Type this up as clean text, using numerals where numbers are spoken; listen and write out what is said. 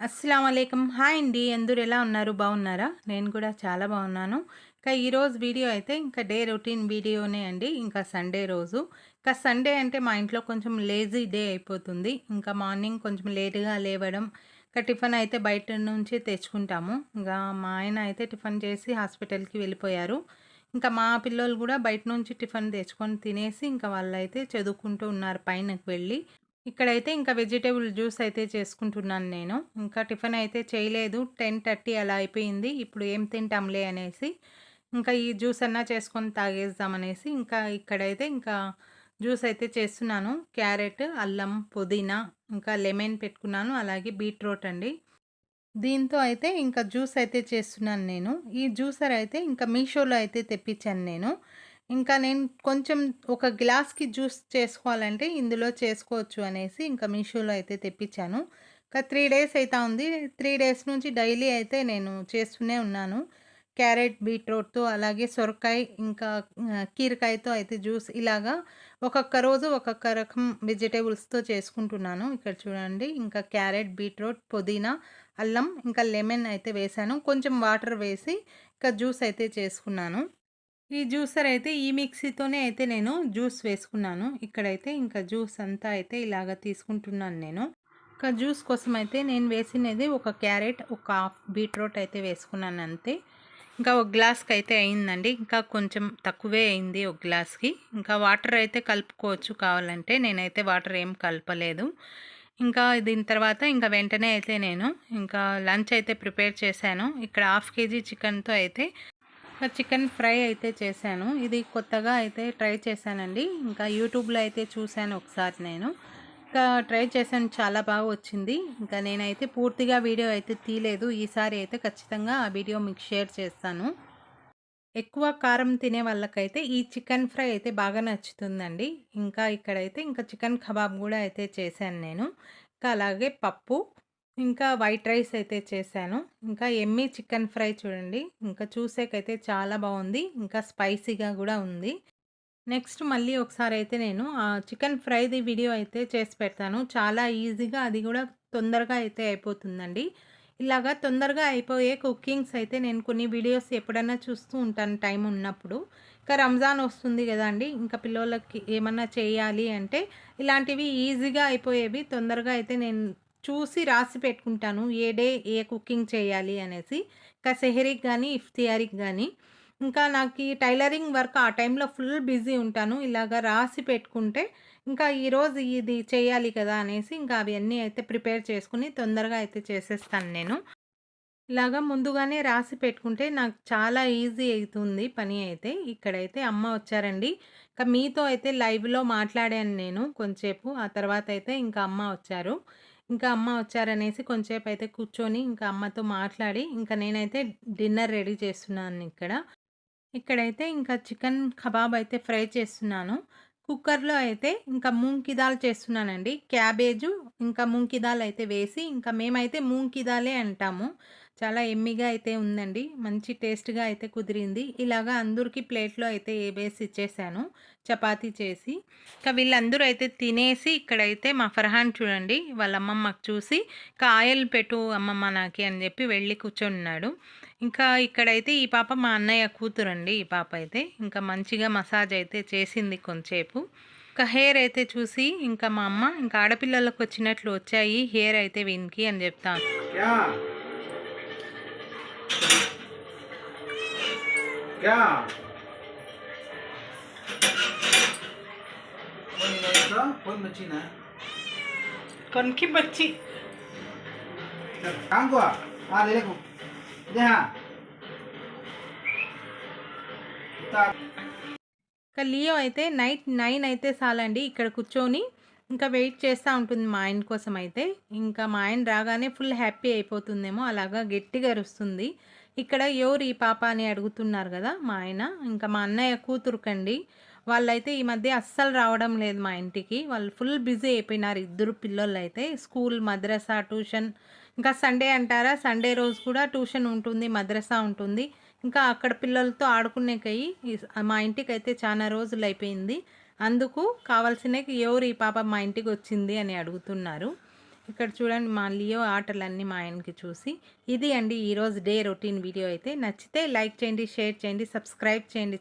అస్సలామలైకుం. Hi అండి. అందరూ ఎలా ఉన్నారు? బాగున్నారా? నేను కూడా చాలా బాగున్నాను. ఈరోజు వీడియో అయితే డే రొటీన్ వీడియోనే అండి. సండే రోజు. సండే అంటే మా ఇంట్లో కొంచెం లేజీ డే అయిపోతుంది. మార్నింగ్ కొంచెం లేట్‌గా లేవడం. టిఫిన్ అయితే బయట నుంచి తెచ్చుకుంటాము. మా ఆయన అయితే టిఫిన్ చేసి హాస్పిటల్‌కి వెళ్ళిపోయారు. మా పిల్లోలు కూడా బయట నుంచి టిఫిన్ తెచ్చుకొని తినేసి వాళ్ళైతే చదువుకుంటూ ఉన్నారు పైనకి వెళ్ళి. ఇక్కడైతే వెజిటబుల్ జ్యూస్ అయితే చేసుకుంటున్నాను నేను. టిఫిన్ అయితే చేయలేదు. 10:30 అలా అయిపోయింది. ఇప్పుడు ఏం తింటాంలే అనేసి, ఈ జ్యూస్ అన్నా చేసుకొని తాగేద్దామనేసి, ఇక్కడైతే జ్యూస్ అయితే చేస్తున్నాను. క్యారెట్, అల్లం, పుదీనా, లెమన్ పెట్టుకున్నాను. అలాగే బీట్రూట్ అండి. దీంతో అయితే జ్యూస్ అయితే చేస్తున్నాను నేను. ఈ జ్యూసర్ అయితే మీషోలో అయితే తెప్పించాను నేను. నేను కొంచెం ఒక గ్లాస్‌కి జ్యూస్ చేసుకోవాలంటే ఇందులో చేసుకోవచ్చు అనేసి మీషోలో అయితే తెప్పించాను. 3 డేస్ అయితా ఉంది. 3 డేస్ నుంచి డైలీ అయితే నేను చేస్తూనే ఉన్నాను. క్యారెట్, బీట్రూట్‌తో అలాగే సొరకాయ కీరకాయతో అయితే జ్యూస్ ఇలాగా ఒక్కొక్క రోజు ఒక్కొక్క రకం వెజిటబుల్స్‌తో చేసుకుంటున్నాను. ఇక్కడ చూడండి క్యారెట్, బీట్రూట్, పుదీనా, అల్లం లెమన్ అయితే వేశాను. కొంచెం వాటర్ వేసి జ్యూస్ అయితే చేసుకున్నాను. ఈ జ్యూసర్ అయితే ఈ మిక్సీతోనే అయితే నేను జ్యూస్ వేసుకున్నాను. ఇక్కడైతే జ్యూస్ అంతా అయితే ఇలాగ తీసుకుంటున్నాను నేను. జ్యూస్ కోసం అయితే నేను వేసినది ఒక క్యారెట్, ఒక హాఫ్ బీట్రూట్ అయితే వేసుకున్నాను అంతే. ఒక గ్లాస్‌కి అయితే అయిందండి. కొంచెం తక్కువే అయింది ఒక గ్లాస్‌కి. వాటర్ అయితే కలుపుకోవచ్చు కావాలంటే. నేనైతే వాటర్ ఏం కలపలేదు. దీని తర్వాత వెంటనే అయితే నేను లంచ్ అయితే ప్రిపేర్ చేశాను. ఇక్కడ హాఫ్ కేజీ చికెన్‌తో అయితే చికెన్ ఫ్రై అయితే చేశాను. ఇది కొత్తగా అయితే ట్రై చేశానండి. యూట్యూబ్‌లో అయితే చూశాను ఒకసారి నేను. ట్రై చేశాను, చాలా బాగా వచ్చింది. నేనైతే పూర్తిగా వీడియో అయితే తీయలేదు. ఈసారి అయితే ఖచ్చితంగా ఆ వీడియో మీకు షేర్ చేస్తాను. ఎక్కువ కారం తినే వాళ్ళకైతే ఈ చికెన్ ఫ్రై అయితే బాగా నచ్చుతుందండి. ఇక్కడైతే చికెన్ కబాబ్ కూడా అయితే చేశాను నేను. అలాగే పప్పు, వైట్ రైస్ అయితే చేశాను. ఎమ్మీ చికెన్ ఫ్రై చూడండి. చూసేకైతే చాలా బాగుంది. స్పైసీగా కూడా ఉంది. నెక్స్ట్ మళ్ళీ ఒకసారి అయితే నేను చికెన్ ఫ్రైది వీడియో అయితే చేసి పెడతాను. చాలా ఈజీగా, అది కూడా తొందరగా అయితే అయిపోతుందండి. ఇలాగా తొందరగా అయిపోయే కుకింగ్స్ అయితే నేను కొన్ని వీడియోస్ ఎప్పుడన్నా చూస్తూ ఉంటాను టైం ఉన్నప్పుడు. రంజాన్ వస్తుంది కదండీ! పిల్లోళ్ళకి ఏమన్నా చేయాలి అంటే ఇలాంటివి ఈజీగా అయిపోయేవి తొందరగా అయితే నేను చూసి రాసి పెట్టుకుంటాను. ఏ డే ఏ కుకింగ్ చేయాలి అనేసి. సెహరీకి గానీ, ఇఫ్తియారీకి గానీ. నాకు ఈ టైలరింగ్ వర్క్ ఆ టైంలో ఫుల్ బిజీ ఉంటాను. ఇలాగ రాసి పెట్టుకుంటే ఈరోజు ఇది చేయాలి కదా అనేసి అవన్నీ అయితే ప్రిపేర్ చేసుకొని తొందరగా అయితే చేసేస్తాను నేను. ఇలాగా ముందుగానే రాసి పెట్టుకుంటే నాకు చాలా ఈజీ అయితుంది పని అయితే. ఇక్కడైతే అమ్మ వచ్చారండి. మీతో అయితే లైవ్‌లో మాట్లాడాను నేను కొంచేపు. ఆ తర్వాత అయితే అమ్మ వచ్చారు. అమ్మ వచ్చారనేసి కొంచేపు అయితే కూర్చొని అమ్మతో మాట్లాడి నేనైతే డిన్నర్ రెడీ చేస్తున్నాను ఇక్కడ. ఇక్కడైతే చికెన్ కబాబ్ అయితే ఫ్రై చేస్తున్నాను. కుక్కర్‌లో అయితే మూంగ్ కి దాల్ చేస్తున్నానండి. క్యాబేజు, మూంగ్ కి దాల్ అయితే వేసి మేమైతే మూంగ్ కి దాలే అంటాము. చాలా యమ్మీగా అయితే ఉందండి. మంచి టేస్ట్‌గా అయితే కుదిరింది. ఇలాగా అందరికి ప్లేట్‌లో అయితే వేసి ఇచ్చేసాను చపాతీ చేసి. వీళ్ళందరూ అయితే తినేసి ఇక్కడైతే మా ఫర్హాన్ చూడండి వాళ్ళ అమ్మమ్మకి చూసి ఆయిల్ పెట్టు అమ్మమ్మ నాకి అని చెప్పి వెళ్ళి కూర్చొనున్నాడు. ఇక్కడైతే ఈ పాప మా అన్నయ్య కూతురండి. ఈ పాప అయితే మంచిగా మసాజ్ అయితే చేసింది కొంచేపు. హెయిర్ అయితే చూసి మా అమ్మ ఆడపిల్లలకు వచ్చినట్లు వచ్చాయి హెయిర్ అయితే వీనికి అని చెప్తాను. కొనికి బచ్చి లియో అయితే నైట్ 9 అయితే చాలండి ఇక్కడ కూర్చొని వెయిట్ చేస్తూ ఉంటుంది మా ఆయన కోసం అయితే. మా ఆయన రాగానే ఫుల్ హ్యాపీ అయిపోతుందేమో, అలాగా గట్టిగా అరుస్తుంది. ఇక్కడ ఎవరు ఈ పాప అని అడుగుతున్నారు కదా మా ఆయన. మా అన్నయ్య కూతురుకండి. వాళ్ళైతే ఈ మధ్య అస్సలు రావడం లేదు మా ఇంటికి. వాళ్ళు ఫుల్ బిజీ అయిపోయినారు ఇద్దరు పిల్లోళ్ళైతే. స్కూల్, మద్రసా, ట్యూషన్. సండే అంటారా, సండే రోజు కూడా ట్యూషన్ ఉంటుంది, మద్రసా ఉంటుంది. అక్కడ పిల్లలతో ఆడుకునేకయ్యి మా ఇంటికైతే చాలా రోజులు అయిపోయింది. అందుకు కావాల్సినవి ఎవరు ఈ పాప మా ఇంటికి వచ్చింది అని అడుగుతున్నారు. ఇక్కడ చూడండి మా లియో ఆటలన్నీ మా ఆయనకి చూసి. ఇది అండి ఈరోజు డే రొటీన్ వీడియో అయితే. నచ్చితే లైక్ చేయండి, షేర్ చేయండి, సబ్స్క్రైబ్ చేయండి.